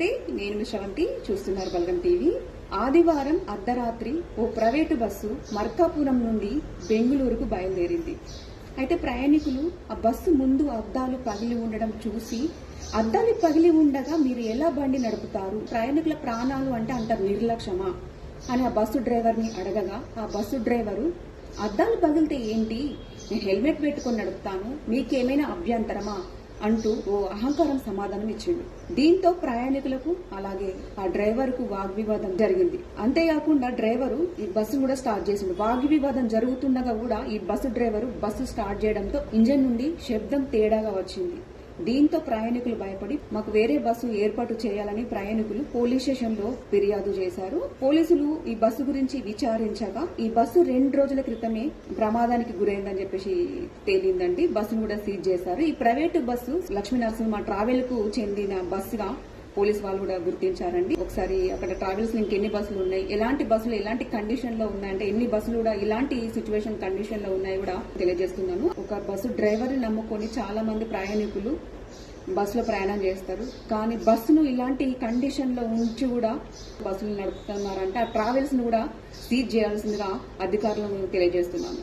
నమస్తే, నేను మీ శ్రవంతి. చూస్తున్నారు బల్గం టీవీ. ఆదివారం అర్ధరాత్రి ఓ ప్రైవేటు బస్సు మర్కాపురం నుండి బెంగుళూరుకు బయలుదేరింది. అయితే ప్రయాణికులు ఆ బస్సు ముందు అద్దాలు పగిలి ఉండడం చూసి, అద్దాలు పగిలి ఉండగా మీరు ఎలా బండి నడుపుతారు, ప్రయాణికుల ప్రాణాలు అంటే అంత నిర్లక్ష్యమా అని ఆ బస్సు డ్రైవర్ని అడగగా, ఆ బస్సు డ్రైవరు అద్దాలు పగిలితే ఏంటి, నేను హెల్మెట్ పెట్టుకొని నడుపుతాను, మీకేమైనా అభ్యంతరమా అంటూ ఓ అహంకారం సమాధానం ఇచ్చిండు. దీంతో ప్రయాణికులకు అలాగే ఆ డ్రైవర్ కు వాగ్వివాదం జరిగింది. అంతేకాకుండా డ్రైవరు ఈ బస్సు కూడా స్టార్ట్ చేసిండు. వాగ్వివాదం జరుగుతుండగా కూడా ఈ బస్సు డ్రైవరు బస్సు స్టార్ట్ చేయడంతో ఇంజన్ నుండి శబ్దం తేడాగా వచ్చింది. దీంతో ప్రయాణికులు భయపడి మాకు వేరే బస్సు ఏర్పాటు చేయాలని ప్రయాణికులు పోలీస్ స్టేషన్ లో ఫిర్యాదు చేశారు. పోలీసులు ఈ బస్సు గురించి విచారించగా ఈ బస్సు 2 రోజుల క్రితమే ప్రమాదానికి గురైందని చెప్పేసి తేలిందండి. బస్సును కూడా సీజ్ చేశారు. ఈ private bus Lakshmi Narasimha travel కు చెందిన బస్సుగా పోలీస్ వాళ్ళు కూడా గుర్తించారండి. ఒకసారి అక్కడ ట్రావెల్స్ లో ఇంకెన్ని బస్సులు ఉన్నాయి, ఎలాంటి బస్సులు ఎలాంటి కండిషన్ లో ఉన్నాయంటే ఎన్ని బస్సులు కూడా ఇలాంటి సిచ్యువేషన్ కండిషన్ లో ఉన్నాయి కూడా తెలియజేస్తున్నాను. ఒక బస్సు డ్రైవర్ ని నమ్ముకొని చాలా మంది ప్రయాణికులు బస్సులో ప్రయాణం చేస్తారు. కానీ బస్సును ఇలాంటి కండిషన్ లో ఉంచి కూడా బస్సులు నడుపుతున్నారంటే ఆ ట్రావెల్స్ ను కూడా సీజ్ చేయాల్సిందిగా అధికారులను తెలియజేస్తున్నాను.